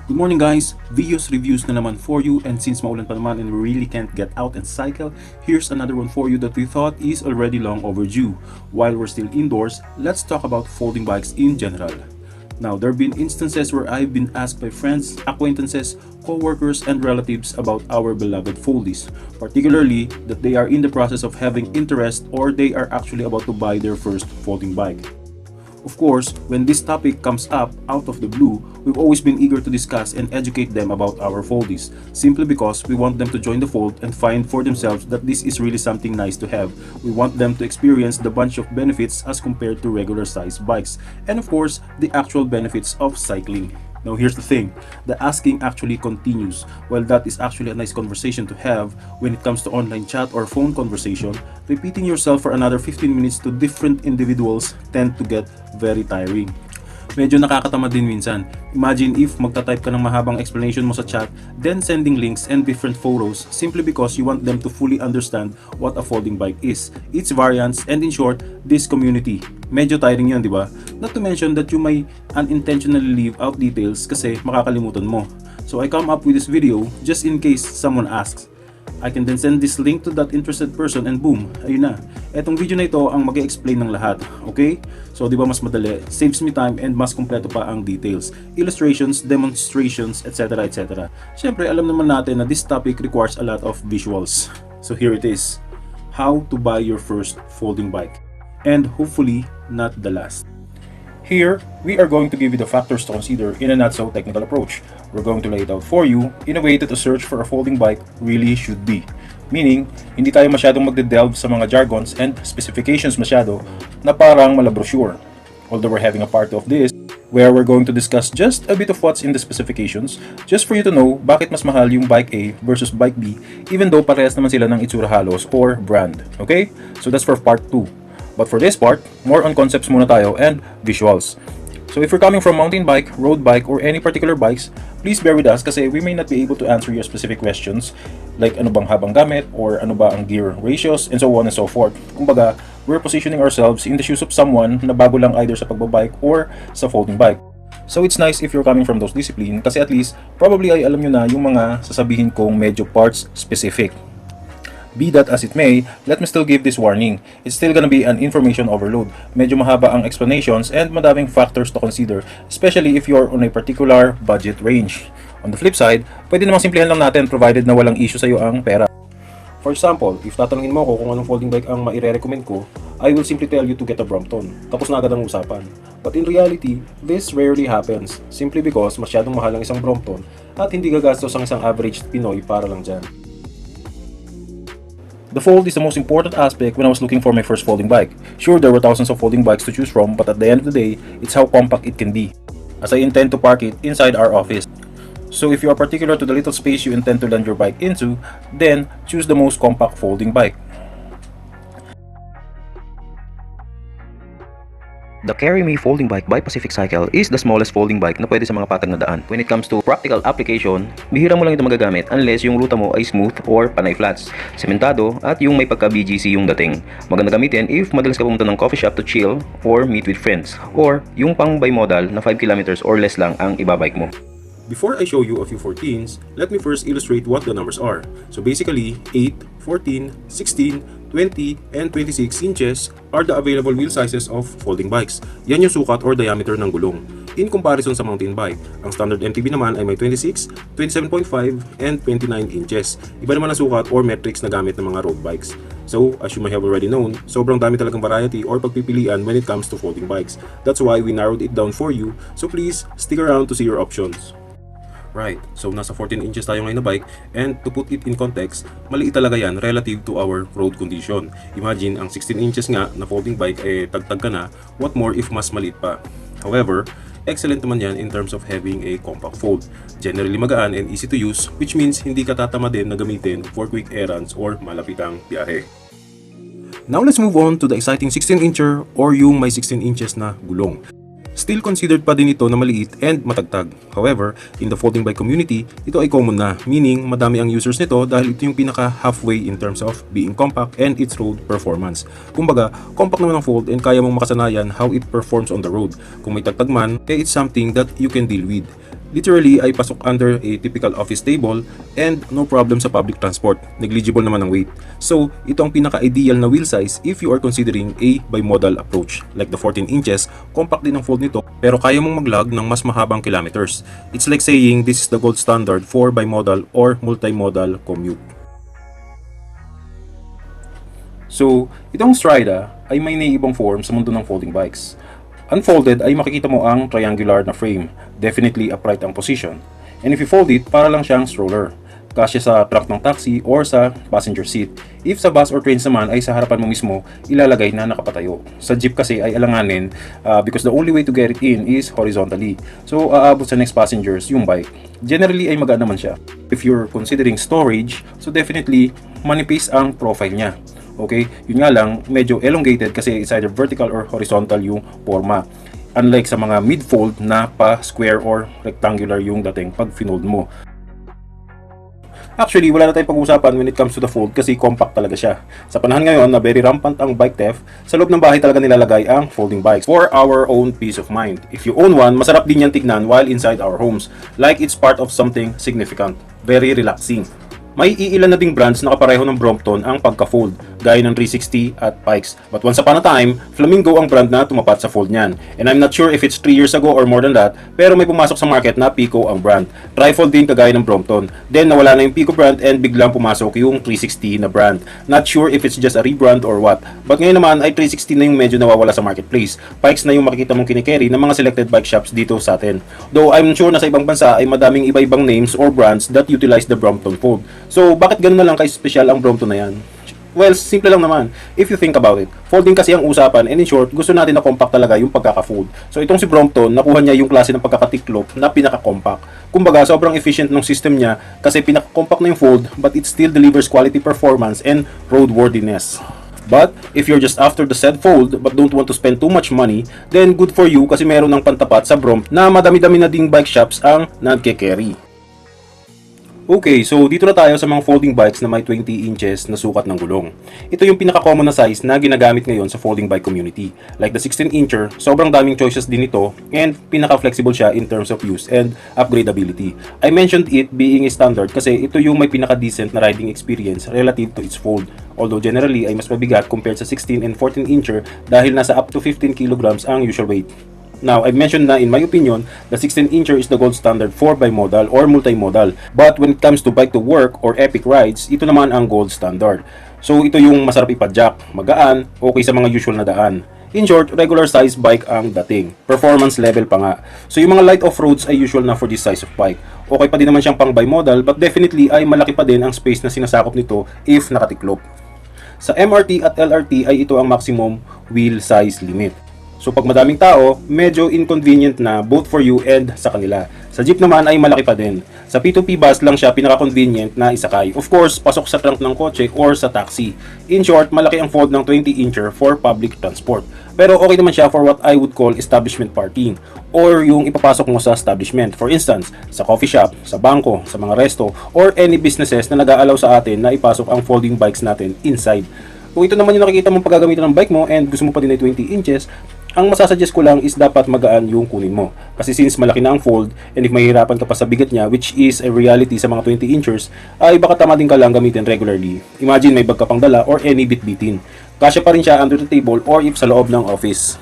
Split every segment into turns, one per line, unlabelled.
Good morning guys! Videos reviews na naman for you, and since maulan pa naman and we really can't get out and cycle, here's another one for you that we thought is already long overdue. While we're still indoors, let's talk about folding bikes in general. Now, there have been instances where I've been asked by friends, acquaintances, co-workers, and relatives about our beloved foldies, particularly that they are in the process of having interest or they are actually about to buy their first folding bike. Of course, when this topic comes up out of the blue, we've always been eager to discuss and educate them about our foldies, simply because we want them to join the fold and find for themselves that this is really something nice to have. We want them to experience the bunch of benefits as compared to regular size bikes, and of course, the actual benefits of cycling. Now here's the thing, the asking actually continues. While that is actually a nice conversation to have, when it comes to online chat or phone conversation, repeating yourself for another 15 minutes to different individuals tend to get very tiring. Medyo nakakatamad din minsan. Imagine if magta-type ka ng mahabang explanation mo sa chat, then sending links and different photos simply because you want them to fully understand what a folding bike is, its variants, and in short, this community. Medyo tiring yun, di ba? Not to mention that you may unintentionally leave out details kasi makakalimutan mo. So I come up with this video just in case someone asks. I can then send this link to that interested person and boom, ayun na. Etong video na ito ang mag-e-explain ng lahat, okay? So di ba mas madali, saves me time and mas kompleto pa ang details, illustrations, demonstrations, etc. etc. Siyempre alam naman natin na this topic requires a lot of visuals. So here it is, how to buy your first folding bike. And hopefully not the last. Here, we are going to give you the factors to consider in a not so technical approach. We're going to lay it out for you in a way that a search for a folding bike really should be. Meaning, hindi tayo masyadong magde-delve sa mga jargons and specifications masyado na parang mala-brochure. Although we're having a part of this where we're going to discuss just a bit of what's in the specifications just for you to know bakit mas mahal yung bike A versus bike B even though parehas naman sila ng itsura halos or brand. Okay? So that's for part 2. But for this part, more on concepts muna tayo and visuals. So if you're coming from mountain bike, road bike, or any particular bikes, please bear with us kasi we may not be able to answer your specific questions like ano bang habang gamit or ano ba ang gear ratios and so on and so forth. Kumbaga, we're positioning ourselves in the shoes of someone na bago lang either sa pagbabike or sa folding bike. So it's nice if you're coming from those discipline kasi at least probably ay alam nyo na yung mga sasabihin kong medyo parts specific. Be that as it may, let me still give this warning. It's still gonna be an information overload. Medyo mahaba ang explanations and madaming factors to consider, especially if you're on a particular budget range. On the flip side, pwede namang simplihan lang natin provided na walang issue sa'yo ang pera. For example, if tatanungin mo ako kung anong folding bike ang maire-recommend ko, I will simply tell you to get a Brompton. Tapos na agad ang usapan. But in reality, this rarely happens, simply because masyadong mahal ang isang Brompton at hindi gagastos ang isang average Pinoy para lang dyan. The fold is the most important aspect when I was looking for my first folding bike. Sure, there were thousands of folding bikes to choose from, but at the end of the day, it's how compact it can be, as I intend to park it inside our office. So if you are particular to the little space you intend to land your bike into, then choose the most compact folding bike.
The Carry Me folding bike by Pacific Cycle is the smallest folding bike na pwede sa mga patag na daan. When it comes to practical application, bihira mo lang ito magagamit unless yung ruta mo ay smooth or panay flats, sementado at yung may pagka BGC yung dating. Maganda gamitin if madalas ka pumunta ng coffee shop to chill or meet with friends, or yung pang bimodal na 5 kilometers or less lang ang ibabike mo.
Before I show you a few 14s, let me first illustrate what the numbers are. So basically, 8, 14, 16, 20, and 26 inches are the available wheel sizes of folding bikes. Yan yung sukat or diameter ng gulong. In comparison sa mountain bike, ang standard MTB naman ay may 26, 27.5, and 29 inches. Iba naman ang sukat or metrics na gamit ng mga road bikes. So, as you may have already known, sobrang dami talagang variety or pagpipilian when it comes to folding bikes. That's why we narrowed it down for you, so please stick around to see your options. Right, so nasa 14 inches tayo ngayon na bike, and to put it in context, maliit talaga yan relative to our road condition. Imagine, ang 16 inches nga na folding bike ay tagtag ka na, what more if mas maliit pa? However, excellent naman yan in terms of having a compact fold. Generally magaan and easy to use, which means hindi ka tatama din na gamitin for quick errands or malapitang biyahe. Now let's move on to the exciting 16-incher or yung may 16 inches na gulong. Still considered pa din ito na maliit and matagtag. However, in the folding bike community, ito ay common na, meaning madami ang users nito dahil ito yung pinaka halfway in terms of being compact and its road performance. Kumbaga, compact naman ang fold and kaya mong makasanayan how it performs on the road. Kung may tagtag man, it's something that you can deal with. Literally ay pasok under a typical office table and no problem sa public transport. Negligible naman ang weight. So, ito ang pinaka-ideal na wheel size if you are considering a bimodal approach. Like the 14 inches, compact din ang fold nito pero kaya mong mag-lug ng mas mahabang kilometers. It's like saying this is the gold standard for bimodal or multimodal commute. So, itong Strida ay may naiibang form sa mundo ng folding bikes. Unfolded ay makikita mo ang triangular na frame, definitely upright ang position. And if you fold it, para lang siyang stroller. Kasya sa trunk ng taxi or sa passenger seat. If sa bus or trains naman ay sa harapan mo mismo, ilalagay na nakapatayo. Sa jeep kasi ay alanganin because the only way to get it in is horizontally. So aabot sa next passengers yung bike. Generally ay magaan naman siya. If you're considering storage, so definitely manipis ang profile niya. Okay, yun nga lang, medyo elongated kasi it's either vertical or horizontal yung forma. Unlike sa mga mid-fold na pa square or rectangular yung dating pag finold mo. Actually, wala na tayong pag-uusapan when it comes to the fold kasi compact talaga siya. Sa panahon ngayon na very rampant ang bike theft, sa loob ng bahay talaga nilalagay ang folding bikes for our own peace of mind. If you own one, masarap din yan tignan while inside our homes. Like it's part of something significant. Very relaxing. May iilan na ding brands na kapareho ng Brompton ang pagka-fold, gaya ng 360 at Pikes. But once upon a time, Flamingo ang brand na tumapat sa fold niyan. And I'm not sure if it's 3 years ago or more than that, pero may pumasok sa market na Pico ang brand. Trifold din kagaya ng Brompton. Then nawala na yung Pico brand and biglang pumasok yung 360 na brand. Not sure if it's just a rebrand or what. But ngayon naman ay 360 na yung medyo nawawala sa marketplace. Pikes na yung makikita mong kinikerry ng mga selected bike shops dito sa atin. Though I'm sure na sa ibang bansa ay madaming iba-ibang names or brands that utilize the Brompton fold. So, bakit ganun na lang kay-special ang Brompton na yan? Well, simple lang naman. If you think about it, folding kasi ang usapan and in short, gusto natin na compact talaga yung pagkaka-fold. So, itong si Brompton, nakuha niya yung klase ng pagkaka-tiklop na pinaka-compact. Kumbaga, sobrang efficient ng system niya kasi pinaka-compact na yung fold but it still delivers quality performance and roadworthiness. But, if you're just after the said fold but don't want to spend too much money, then good for you kasi meron ng pantapat sa Bromp na madami-dami na ding bike shops ang nagke-carry. Okay, so dito na tayo sa mga folding bikes na may 20 inches na sukat ng gulong. Ito yung pinaka-common na size na ginagamit ngayon sa folding bike community. Like the 16-incher, sobrang daming choices din ito and pinaka-flexible siya in terms of use and upgradability. I mentioned it being a standard kasi ito yung may pinaka-decent na riding experience relative to its fold. Although generally ay mas mabigat compared sa 16 and 14-incher dahil nasa up to 15 kilograms ang usual weight. Now, I've mentioned na in my opinion, the 16-incher is the gold standard for bimodal or multimodal. But when it comes to bike to work or epic rides, ito naman ang gold standard. So ito yung masarap ipadyak, magaan, okay sa mga usual na daan. In short, regular size bike ang dating. Performance level pa nga. So yung mga light off-roads ay usual na for this size of bike. Okay pa din naman siyang pang bimodal but definitely ay malaki pa din ang space na sinasakop nito if nakatiklop. Sa MRT at LRT ay ito ang maximum wheel size limit. So pag madaming tao, medyo inconvenient na both for you and sa kanila. Sa jeep naman ay malaki pa din. Sa P2P bus lang siya pinaka-convenient na isakay. Of course, pasok sa trunk ng kotse or sa taxi. In short, malaki ang fold ng 20-incher for public transport. Pero okay naman siya for what I would call establishment parking or yung ipapasok mo sa establishment. For instance, sa coffee shop, sa bangko, sa mga resto, or any businesses na nag-aalaw sa atin na ipasok ang folding bikes natin inside. Kung ito naman yung nakikita mong paggagamitan ng bike mo and gusto mo pa din ay 20 inches, ang masasuggest ko lang is dapat magaan yung kunin mo. Kasi since malaki na ang fold and if mahihirapan ka pa sa bigat niya, which is a reality sa mga 20 inchers, ay baka tama din ka lang gamitin regularly. Imagine may bag ka pang dala or any bit-bitin. Kasya pa rin siya under the table or if sa loob ng office.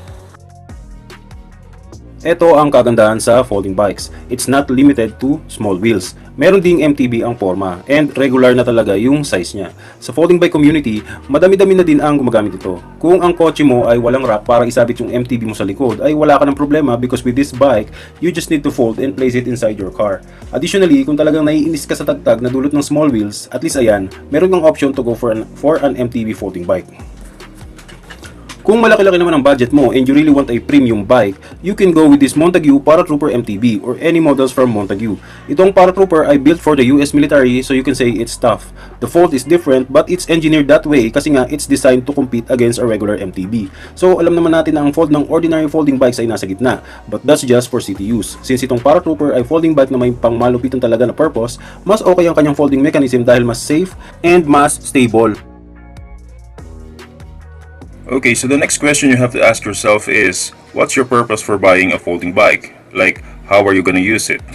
Ito ang kagandahan sa folding bikes. It's not limited to small wheels. Meron ding MTB ang forma and regular na talaga yung size niya. Sa folding bike community, madami-dami na din ang gumagamit ito. Kung ang kotse mo ay walang rack para isabit yung MTB mo sa likod, ay wala ka ng problema because with this bike, you just need to fold and place it inside your car. Additionally, kung talagang naiinis ka sa tagtag na dulot ng small wheels, at least ayan, meron kang option to go for an MTB folding bike. Kung malaki-laki naman ang budget mo and you really want a premium bike, you can go with this Montague Paratrooper MTB or any models from Montague. Itong Paratrooper ay built for the US military so you can say it's tough. The fold is different but it's engineered that way kasi nga it's designed to compete against a regular MTB. So alam naman natin na ang fold ng ordinary folding bikes ay nasa gitna, but that's just for city use. Since itong Paratrooper ay folding bike na may pangmalupitan talaga na purpose, mas okay ang kanyang folding mechanism dahil mas safe and mas stable.
Okay, so the next question you have to ask yourself is, what's your purpose for buying a folding bike? Like, how are you gonna use it?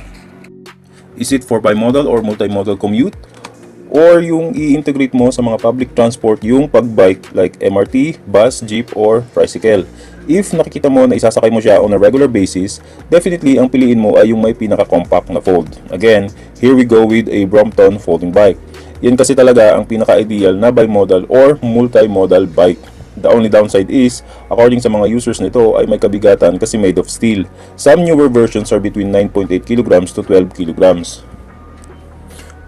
Is it for bimodal or multimodal commute? Or yung i-integrate mo sa mga public transport yung pagbike like MRT, bus, jeep, or tricycle. If nakikita mo na isasakay mo siya on a regular basis, definitely ang piliin mo ay yung may pinaka-compact na fold. Again, here we go with a Brompton folding bike. Yan kasi talaga ang pinaka-ideal na bimodal or multimodal bike. The only downside is, according sa mga users nito ay may kabigatan kasi made of steel. Some newer versions are between 9.8 kilograms to 12 kilograms.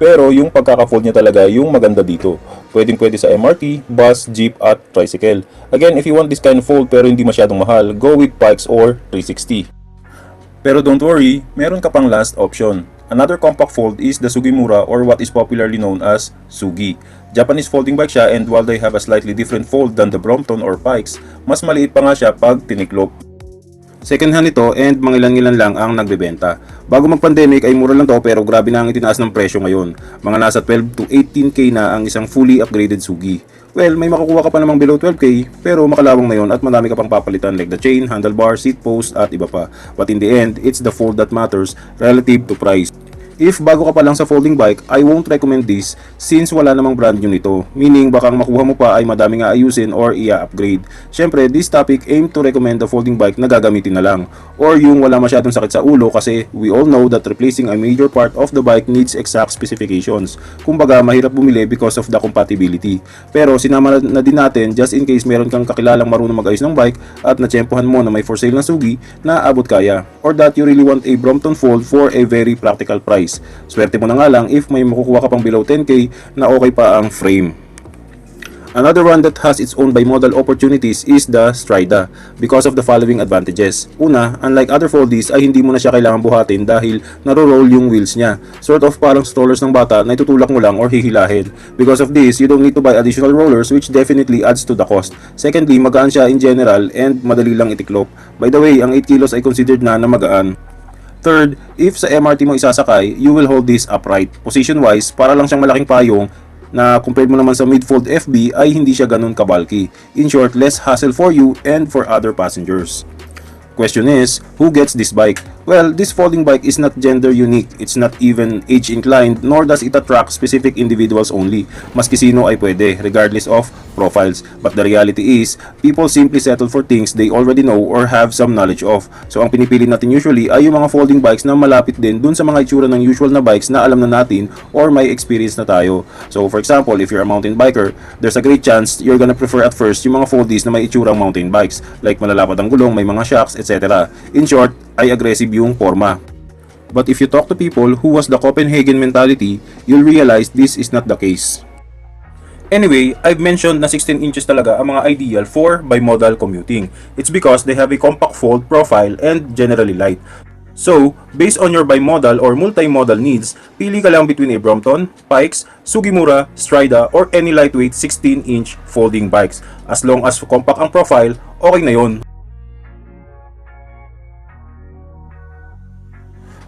Pero yung pagkaka-fold niya talaga yung maganda dito. Pwedeng-pwede sa MRT, bus, jeep at tricycle. Again, if you want this kind of fold pero hindi masyadong mahal, go with Pikes or 360. Pero don't worry, meron ka pang last option. Another compact fold is the Sugimura or what is popularly known as Sugi. Japanese folding bike siya, and while they have a slightly different fold than the Brompton or Pikes, mas maliit pa nga siya pag tiniklop. Second hand ito and mga ilan-ilan lang ang nagbebenta. Bago mag-pandemic ay mura lang to, pero grabe na ang itinaas ng presyo ngayon. Mga nasa 12 to 18k na ang isang fully upgraded Sugi. Well, may makukuha ka pa namang below 12k, pero makalawang na yun at marami ka pang papalitan like the chain, handlebar, seat post at iba pa. But in the end, it's the fold that matters relative to price. If bago ka pa lang sa folding bike, I won't recommend this since wala namang brand new nito. Meaning baka makuha mo pa ay madami nga ayusin or i-upgrade. Syempre, this topic aim to recommend the folding bike na gagamitin na lang. Or yung wala masyadong sakit sa ulo, kasi we all know that replacing a major part of the bike needs exact specifications. Kumbaga, mahirap bumili because of the compatibility. Pero sinama na din natin just in case meron kang kakilalang marunong mag-ayos ng bike at natsyempohan mo na may for sale na Sugi na abot kaya. Or that you really want a Brompton fold for a very practical price. Swerte mo na nga lang if may makukuha ka pang below 10k na okay pa ang frame. Another one that has its own bimodal opportunities is the Strida because of the following advantages. Una, unlike other foldies ay hindi mo na siya kailangan buhatin dahil naro-roll yung wheels niya. Sort of parang strollers ng bata na itutulak mo lang or hihilahin. Because of this, you don't need to buy additional rollers, which definitely adds to the cost. Secondly, magaan siya in general and madali lang itiklop. By the way, ang 8 kilos ay considered na magaan. Third, if sa MRT mo isasakay, you will hold this upright. Position-wise, para lang siyang malaking payong na compared mo naman sa mid-fold FB ay hindi siya ganun kabulky. In short, less hassle for you and for other passengers. Question is, who gets this bike? Well, this folding bike is not gender unique, it's not even age inclined, nor does it attract specific individuals only. Maski sino ay pwede, regardless of profiles. But the reality is, people simply settle for things they already know or have some knowledge of. So ang pinipili natin usually ay yung mga folding bikes na malapit din dun sa mga itsura ng usual na bikes na alam na natin or may experience na tayo. So for example, if you're a mountain biker, there's a great chance you're gonna prefer at first yung mga foldies na may itsurang mountain bikes, like malalapad ang gulong, may mga shocks, etc. In short, ay aggressive yung forma. But if you talk to people who was the Copenhagen mentality, you'll realize this is not the case. Anyway, I've mentioned na 16 inches talaga ang mga ideal for bimodal commuting. It's because they have a compact fold profile and generally light. So, based on your bimodal or multimodal needs, pili ka lang between a Brompton, Pikes, Sugimura, Strida, or any lightweight 16-inch folding bikes. As long as compact ang profile, okay na yon.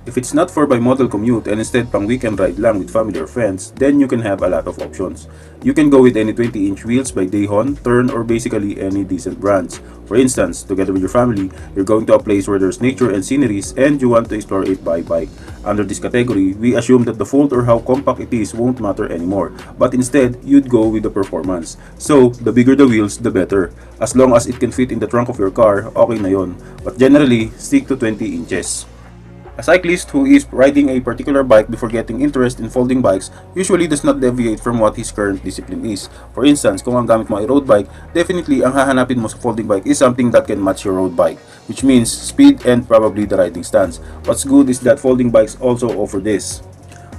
If it's not for bimodal commute and instead pang weekend ride lang with family or friends, then you can have a lot of options. You can go with any 20-inch wheels by Dayhon, Tern, or basically any decent brands. For instance, together with your family, you're going to a place where there's nature and sceneries and you want to explore it by bike. Under this category, we assume that the fold or how compact it is won't matter anymore, but instead, you'd go with the performance. So, the bigger the wheels, the better. As long as it can fit in the trunk of your car, okay na yon. But generally, stick to 20 inches. A cyclist who is riding a particular bike before getting interest in folding bikes usually does not deviate from what his current discipline is. For instance, kung ang gamit mo ay road bike, definitely ang hahanapin mo sa folding bike is something that can match your road bike, which means speed and probably the riding stance. What's good is that folding bikes also offer this.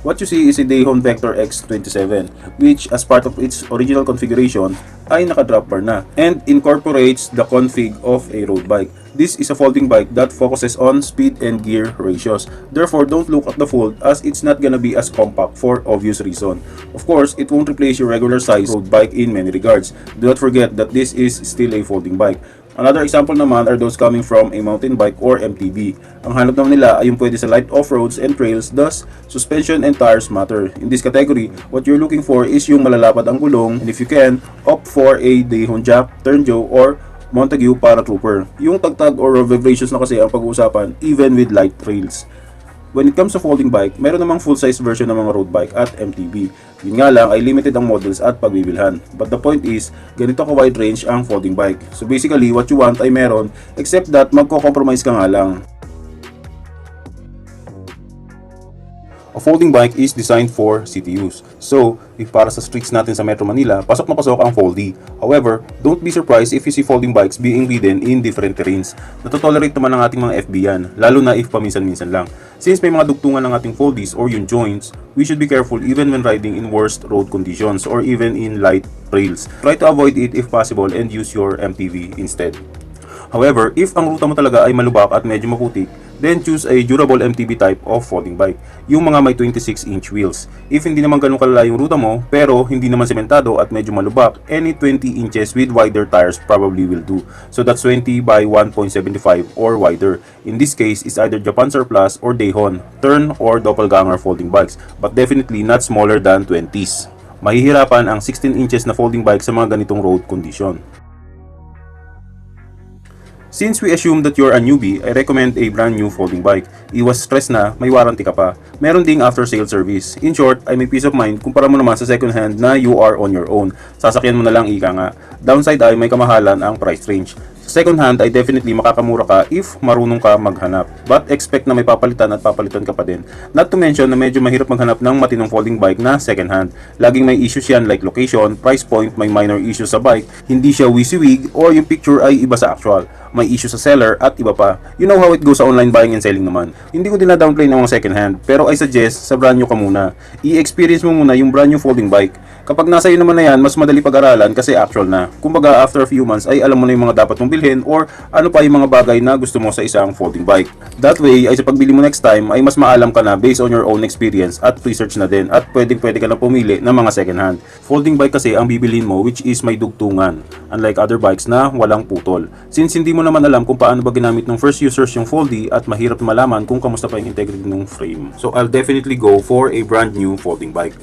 What you see is a Dayhon Vector X27, which as part of its original configuration ay naka-drop bar na and incorporates the config of a road bike. This is a folding bike that focuses on speed and gear ratios. Therefore, don't look at the fold as it's not gonna be as compact for obvious reason. Of course, it won't replace your regular size road bike in many regards. Do not forget that this is still a folding bike. Another example naman are those coming from a mountain bike or MTB. Ang hanap naman nila ay yung pwede sa light off-roads and trails, thus, suspension and tires matter. In this category, what you're looking for is yung malalapad ang gulong, and if you can, opt for a Dayhon Jack, Turnjo, or Montague para trooper. Yung tagtag or vibrations na kasi ang pag-uusapan even with light trails.
When it comes to folding bike, meron namang full-size version ng mga road bike at MTB. Yun nga lang ay limited ang models at pagbibilhan. But the point is, ganito ka-wide range ang folding bike. So basically, what you want ay meron, except that magko-compromise ka nga lang. A folding bike is designed for city use. So, if para sa streets natin sa Metro Manila, pasok na pasok ang foldy. However, don't be surprised if you see folding bikes being ridden in different terrains. Natotolerate naman ng ating mga FB yan, lalo na if paminsan-minsan lang. Since may mga dugtungan ng ating foldies or yung joints, we should be careful even when riding in worst road conditions or even in light trails. Try to avoid it if possible and use your MTV instead. However, if ang ruta mo talaga ay malubak at medyo maputik, then choose a durable MTB type of folding bike, yung mga may 26-inch wheels. If hindi naman ganun kalala yung ruta mo, pero hindi naman sementado at medyo malubak, any 20 inches with wider tires probably will do. So that's 20 by 1.75 or wider. In this case, it's either Japan Surplus or Dayhon, turn or doppelganger folding bikes, but definitely not smaller than 20s. Mahihirapan ang 16 inches na folding bike sa mga ganitong road condition. Since we assume that you're a newbie, I recommend a brand new folding bike. Iwas stress na, may warranty ka pa. Meron ding after sale service. In short, ay may peace of mind kumpara mo naman sa second hand na you are on your own. Sasakyan mo na lang ika nga. Downside ay may kamahalan ang price range. Sa second hand ay definitely makakamura ka if marunong ka maghanap. But expect na may papalitan at papalitan ka pa din. Not to mention na medyo mahirap maghanap ng matinong folding bike na second hand. Laging may issues yan like location, price point, may minor issues sa bike, hindi siya wisiwig, or yung picture ay iba sa actual. May issue sa seller at iba pa. You know how it goes sa online buying and selling naman. Hindi ko dina-downplay ng mga second hand, pero I suggest sa brand new ka muna. I-experience mo muna yung brand new folding bike. Kapag nasa iyo naman na yan, mas madali pag-aralan kasi actual na. Kumbaga after a few months ay alam mo na yung mga dapat mong bilhin or ano pa yung mga bagay na gusto mo sa isang folding bike. That way ay sa pagbili mo next time ay mas maalam ka na based on your own experience at research na din at pwede ka na pumili ng mga second hand. Folding bike kasi ang bibilhin mo which is may dugtungan, unlike other bikes na walang putol. Since hindi mo naman alam kung paano ba ginamit ng first users yung foldy at mahirap malaman kung kamusta pa yung integrity ng frame. So I'll definitely go for a brand new folding bike.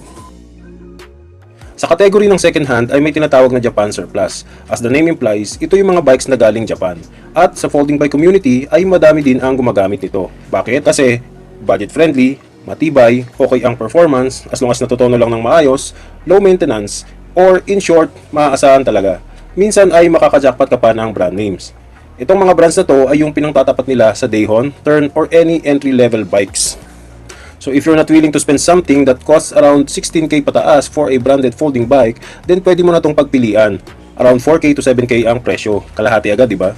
Sa category ng second hand ay may tinatawag na Japan Surplus. As the name implies, ito yung mga bikes na galing Japan. At sa folding bike community ay madami din ang gumagamit nito. Bakit? Kasi budget friendly, matibay, okay ang performance, as long as natutono lang ng maayos, low maintenance, or in short, maaasahan talaga. Minsan ay makakajackpot ka pa ng brand names. Itong mga brands na to ay yung pinangtatapat nila sa Dayhon, Turn, or any entry-level bikes. So if you're not willing to spend something that costs around 16k pataas for a branded folding bike, then pwede mo na itong pagpilian. Around 4k to 7k ang presyo. Kalahati agad, di ba?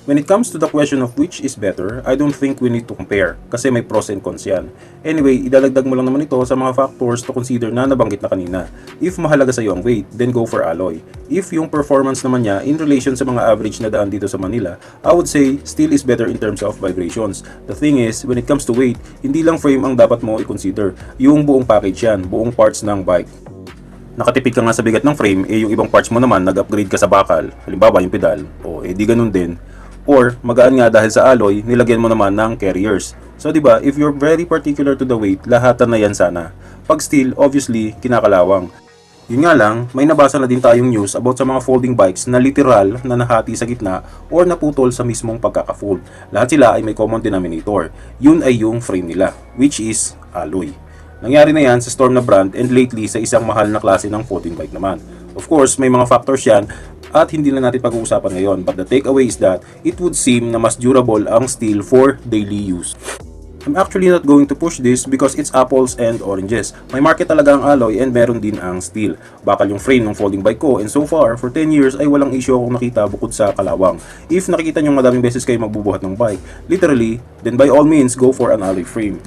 When it comes to the question of which is better, I don't think we need to compare kasi may pros and cons yan. Anyway, idalagdag mo lang naman ito sa mga factors to consider na nabanggit na kanina. If mahalaga sa iyo ang weight, then go for alloy. If yung performance naman niya in relation sa mga average na daan dito sa Manila, I would say steel is better in terms of vibrations. The thing is, when it comes to weight, hindi lang frame ang dapat mo i-consider. Yung buong package yan, buong parts ng bike. Nakatipid ka nga sa bigat ng frame, yung ibang parts mo naman nag-upgrade ka sa bakal, halimbawa yung pedal, di ganun din. Or magaan nga dahil sa alloy, nilagyan mo naman ng carriers. So 'di ba, if you're very particular to the weight, lahatan na yan sana. Pag steel, obviously, kinakalawang. Yun nga lang, may nabasa na din tayong news about sa mga folding bikes na literal na nahati sa gitna or naputol sa mismong pagkaka-fold. Lahat sila ay may common denominator. Yun ay yung frame nila, which is alloy. Nangyari na yan sa Storm na brand and lately sa isang mahal na klase ng folding bike naman. Of course, may mga factors yan at hindi na natin pag-uusapan ngayon, but the takeaway is that it would seem na mas durable ang steel for daily use. I'm actually not going to push this because it's apples and oranges. May market talaga ang alloy and meron din ang steel. Bakal yung frame ng folding bike ko and so far, for 10 years ay walang issue akong nakita bukod sa kalawang. If nakikita nyo madaming beses kayo magbubuhat ng bike, literally, then by all means, go for an alloy frame.